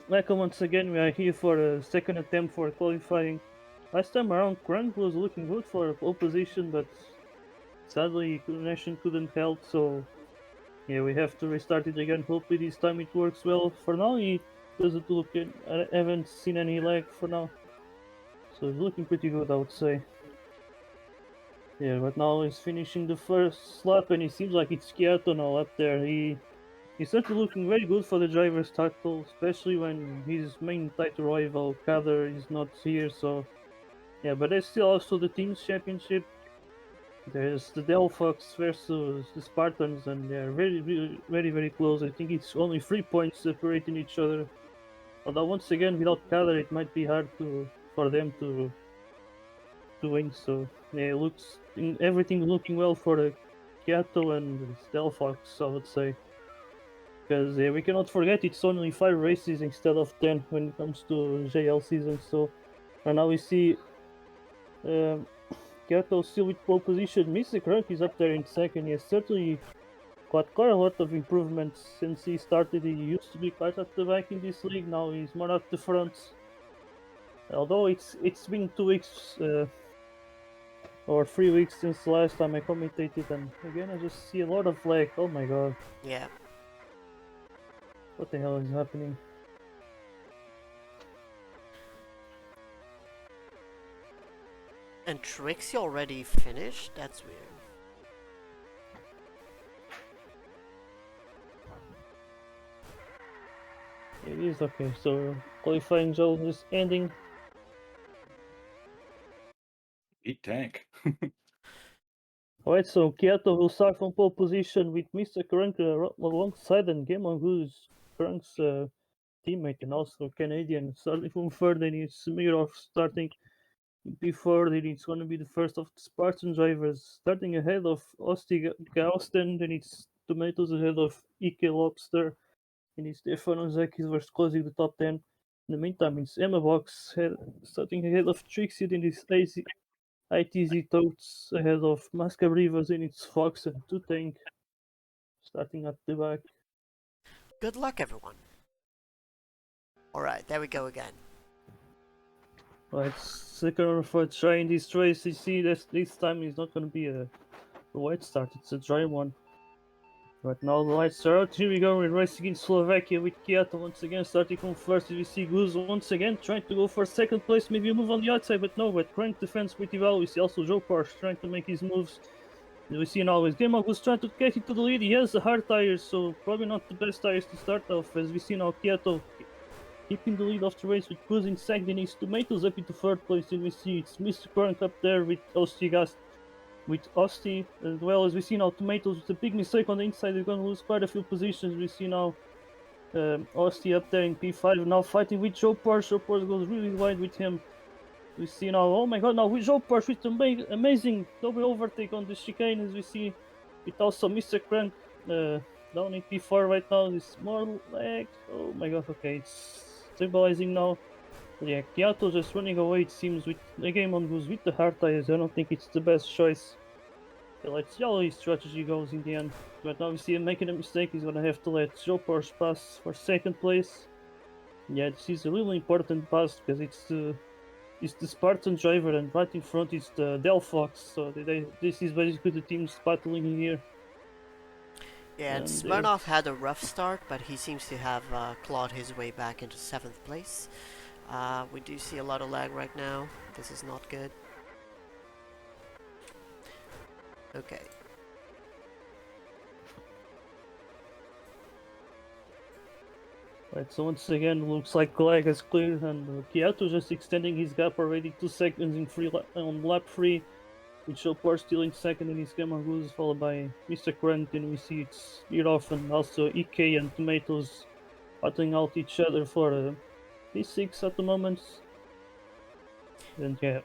welcome once again. We are here for a second attempt for qualifying. Last time around, Crank was looking good for pole position, but sadly, Nation couldn't help. So yeah, we have to restart it again. Hopefully, this time it works well. For now, he doesn't look. I haven't seen any lag for now, so it's looking pretty good, I would say. Yeah, but now he's finishing the first lap, and it seems like it's Kyoto now up there. He's certainly looking very good for the driver's title, especially when his main title rival Kader is not here. So yeah, but there's still also the team's championship. There's the Delphox versus the Spartans, and they're very close. I think it's only 3 points separating each other. Although once again, without Kader, it might be hard to for them to win. So yeah, everything looking well for the Kyoto and Delphox, I would say. Because we cannot forget it's only 5 races instead of 10 when it comes to JL season. So right now we see um, Kyoto still with pole position. Mystic Rank is up there in second. He has certainly got quite a lot of improvements since he started. He used to be quite at the back in this league. Now he's more at the front. Although it's been 2 weeks or 3 weeks since the last time I commentated, and again I just see a lot of lag. Oh my god, Yeah. what the hell is happening? And Trixie already finished? That's weird. It is okay. So qualifying zone is ending. Eat tank. Alright, so Kyoto will start from pole position with Mr. Krunk alongside and Game on Goose, Krunk's teammate and also Canadian, starting from third, and it's Mirov starting before. Then it's going to be the first of the Spartan drivers, starting ahead of Osti Gausten, then it's Tomatoes ahead of Ike Lobster, and it's Stefano Zakis versus closing the top 10. In the meantime, it's Emma Box starting ahead of Trixie, then it's ITZ Toads ahead of Mascabrivas, and it's Fox and Two Tank starting at the back. Good luck, everyone. Alright, there we go again. Right, second or third try in this race. You see that this time is not going to be a white start, it's a dry one. Right now the lights are out. Here we go. We're racing in Slovakia with Kyoto once again starting from first. We see Goose once again trying to go for second place. Maybe a move on the outside, but no. But Crank defends pretty well. We see also Joe Parsh trying to make his moves. We see now is Game was trying to get into the lead. He has the hard tires, so probably not the best tires to start off. As we see now Kyoto keeping the lead of the race with Goose in second. His Tomatoes up into third place. And we see it's Mr. Crank up there with Ostigas with Osti, as well as we see now Tomatoes with a big mistake on the inside. They're going to lose quite a few positions. We see now Osti up there in P5, now fighting with Joe Porsche. Joe Porsche goes really wide with him. We see now, oh my god, now with Joe Porsche with amazing double overtake on the chicane. As we see it also Mr. Crank down in P4 right now. It's more lag. Oh my god, okay, it's stabilizing now. Yeah, Kyoto just running away, it seems, with the game on goes with the hard tires. I don't think it's the best choice. Let's see how his strategy goes in the end. But now we see him making a mistake. He's gonna have to let Joe Porsche pass for second place. Yeah, this is a really important pass because it's the Spartan driver, and right in front is the Delphox. So this is basically the teams battling in here. Yeah, and And Smirnov had a rough start, but he seems to have clawed his way back into 7th place. We do see a lot of lag right now. This is not good. Okay. right, so once again, looks like lag has cleared, and Kyoto just extending his gap already 2 seconds on lap 3. With Chopard still in second in his Gamma Goose, followed by Mr. Krant, and we see it's Irov and also EK and Tomatoes battling out each other for P6 at the moment. And yeah,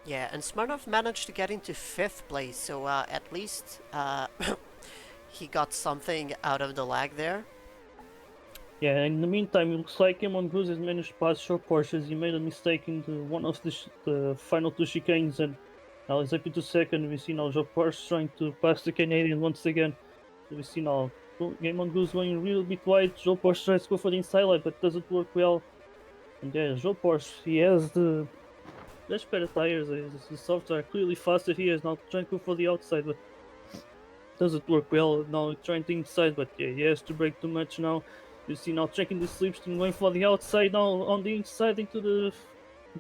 Yeah, and Smirnov managed to get into 5th place, so at least he got something out of the lag there. yeah. In the meantime, it looks like Gamma Goose has managed to pass short Porsches. He made a mistake in one of the final 2 chicanes, and now he's up into second. We see now Joe Porsche trying to pass the Canadian once again. We see now Game on Goose going a little bit wide. Joe Porsche tries to go for the inside line, but doesn't work well. And yeah, Joe Porsche, he has the much better tires. The softs are clearly faster. He is now trying to go for the outside, but doesn't work well. Now trying to inside, but yeah, he has to brake too much now. You see now checking the slipstream, going for the outside now on the inside into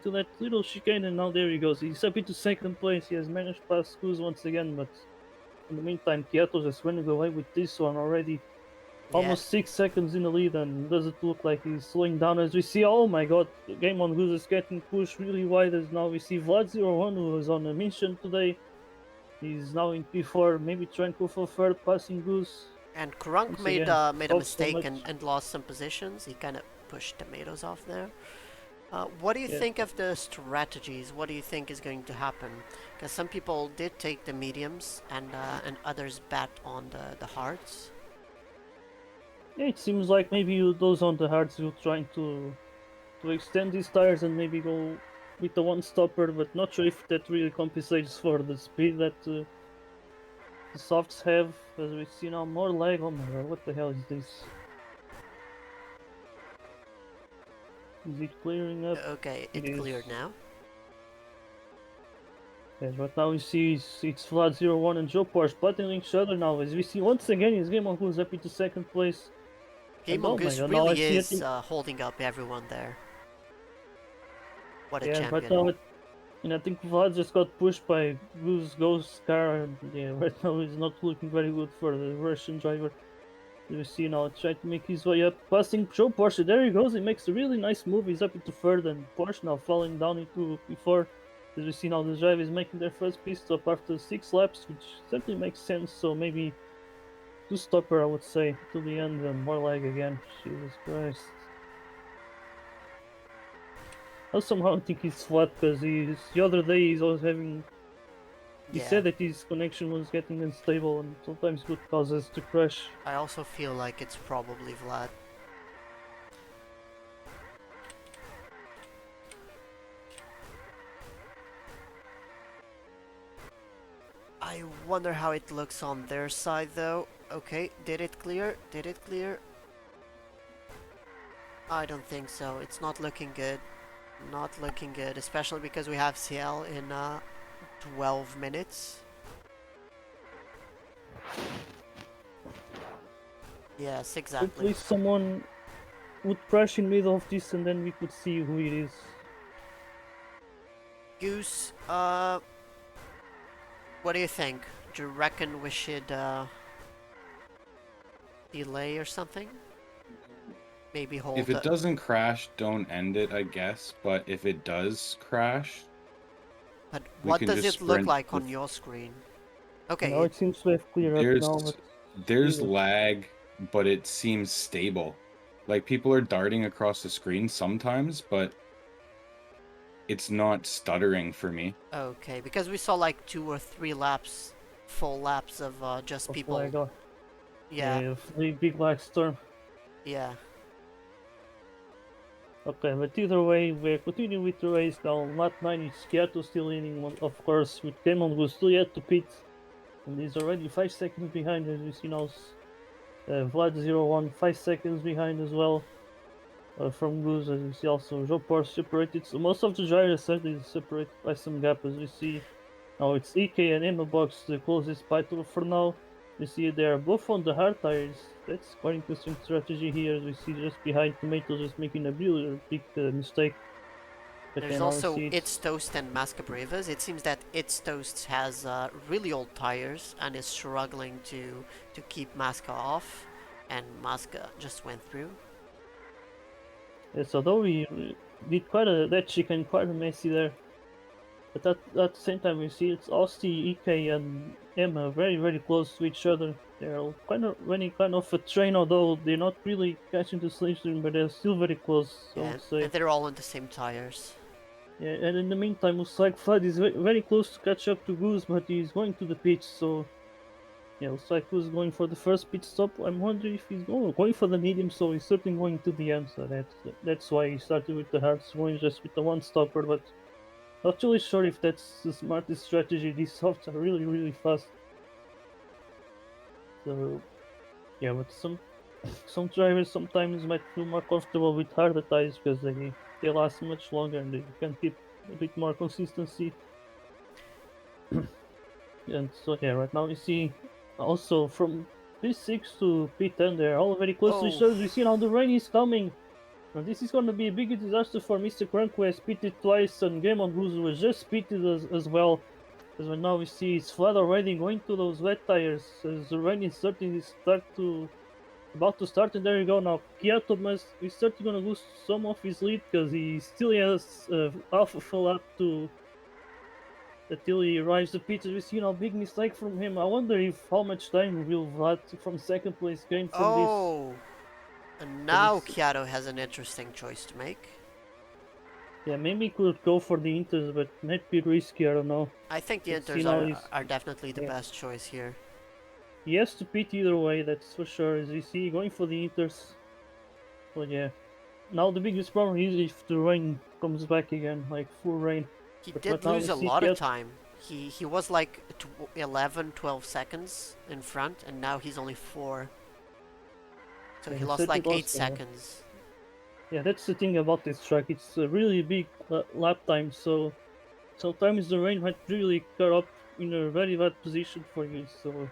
that little chicane, and now there he goes. He's up into second place. He has managed to pass Goose once again, but in the meantime, Kyoto just running away with this one already. Yeah, Almost 6 seconds in the lead, and doesn't look like he's slowing down as we see. Oh my god, the game on Goose is getting pushed really wide as now we see Vlad01, who is on a mission today. He's now in P4, maybe trying to go for third, passing Goose. and Krunk Once made again, made a hope so mistake much. and lost some positions. He kind of pushed Tomatoes off there. What do you Yeah. think of the strategies? What do you think is going to happen? Because some people did take the mediums and others bet on the hards. Yeah, it seems like maybe those on the hards will trying to extend these tires and maybe go with the one stopper, but not sure if that really compensates for the speed that the softs have. As we see now, more lag. Oh my god, what the hell is this? Is it clearing up? Okay, It it is. cleared now. Yes, but now we see it's Vlad01 and Joe Porsche battling each other now. As we see once again, his game on goes up into second place. Game And on oh my Goose god, now I really see it. is holding up everyone there. What a Yeah, right champion. now and I think Vlad just got pushed by Goose Ghost car. And yeah, right now he's not looking very good for the Russian driver. You see now trying to make his way up, passing Joe Porsche. There he goes. He makes a really nice move. He's up into third, and Porsche now falling down into P4. As we see now, the driver is making their first pit stop after 6 laps, which certainly makes sense. So maybe two stopper, I would say, to the end, and more lag again. Jesus Christ. I somehow think he's flat because the other day he's always having. He Yeah, said that his connection was getting unstable and sometimes would cause us to crash. I also feel like it's probably Vlad. I wonder how it looks on their side though. Okay, did it clear? Did it clear? I don't think so. It's not looking good. Not looking good, especially because we have CL in 12 minutes. Yes, exactly. Hopefully, someone would crash in middle of this and then we could see who it is. Goose, what do you think? Do you reckon we should delay or something? Maybe hold If it doesn't crash, don't end it, I guess. But if it does crash, But we what can does just it look sprint like on with- your screen? Now Okay, it seems to have cleared up now, but there's Jesus. lag, but it seems stable. Like people are darting across the screen sometimes, but it's not stuttering for me. okay, because we saw like 2 or 3 laps, full laps of just Of people. lag, Yeah, yeah, the big lag storm. yeah. Okay, but either way, we're continuing with the race now. Lap 9 is Kyoto still leading, of course, with Cameron who's still yet to pit. And he's already 5 seconds behind, as we see now. Vlad01 5 seconds behind as well. From Goose, as we see also Joe Porsche separated. So most of the drivers certainly separated by some gap, as we see. Now it's EK and Emma Box the closest battle for now. We see they are both on the hard tires. That's quite interesting strategy here, as we see just behind Tomatoes just making a really big mistake. But There's then now we also see It's Toast and Mascabrevis. It seems that It's Toast has really old tires and is struggling to keep Masca off, and Masca just went through. yes, although we did quite that chicken quite a messy there. But at the same time, we see it's Austin, EK, and Emma very close to each other. They're kind of running kind of a train, although they're not really catching the slipstream, but they're still very close, I Yeah, would say. and they're all on the same tires. Yeah, and in the meantime, looks like Flood is very close to catch up to Goose, but he's going to the pitch, so yeah, looks like Goose is going for the first pit stop. I'm wondering if he's going for the medium, so he's certainly going to the end. So that's why he started with the hards, going just with the one stopper, but not really sure if that's the smartest strategy. These softs are really fast. So Yeah, but some drivers sometimes might feel more comfortable with harder tires because they last much longer and they can keep a bit more consistency. And so yeah, right now we see also from P6 to P10 they're all very close to each Oh, other. We see now the rain is coming. And this is gonna be a big disaster for Mr. Crunk who has pitted twice and Game on Goose was just pitted as well. As right now we see it's flat already going to those wet tires as the rain is starting to start to about to start, and there you go. Now Kyoto must is certainly gonna lose some of his lead because he still has half a full lap to until he arrives at pits. We see a big mistake from him. I wonder if how much time will Vlad from second place gain from this. oh. And But now it's Kyoto has an interesting choice to make. yeah, maybe he could go for the Inters, but might be risky. I don't know. I think the Let's see Inters now. are definitely the Yeah, best choice here. he has to pit either way. That's for sure. As you see, going for the Inters. But yeah, now the biggest problem is if the rain comes back again, like full rain. He But did right now we lose a see lot of Kyoto. time. He was like 11, 12 seconds in front, and now he's only 4. So Yeah, he he lost said he like 8 lost. seconds. Yeah, that's the thing about this track. It's a really big lap time, so sometimes the rain might really cut up in a very bad position for you. So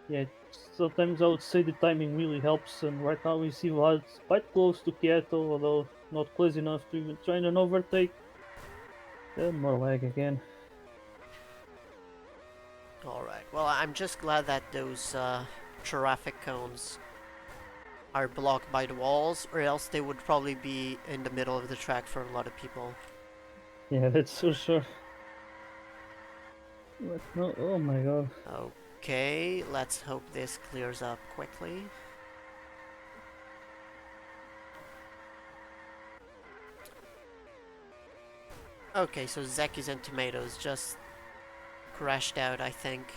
yeah, sometimes I would say the timing really helps. And right now we see Vlad's quite close to Kyoto, although not close enough to even try and overtake. And more lag again. Alright, well, I'm just glad that those traffic cones are blocked by the walls, or else they would probably be in the middle of the track for a lot of people. Yeah, that's for sure. But no, oh my god. Okay, let's hope this clears up quickly. Okay, so Zeki's and Tomatoes just crashed out, I think.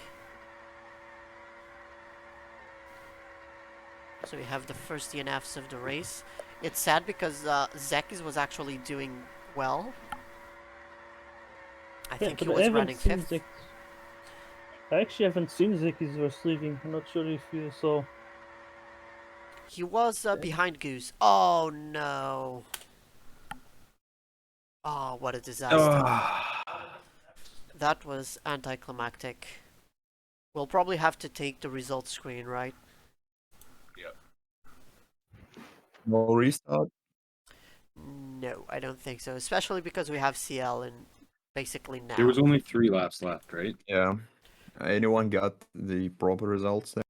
So we have the first DNFs of the race. It's sad because Zeki's was actually doing well. I Yeah, think he but was running 5th. I actually haven't seen Zeki's verse leaving. I'm not sure if you saw. He was behind Goose. Oh no. Oh, what a disaster. That was anticlimactic. We'll probably have to take the result screen, right? Yep. No restart. No, I don't think so. Especially because we have CL in basically now. There was only 3 laps left, right? Yeah. Anyone got the proper results there?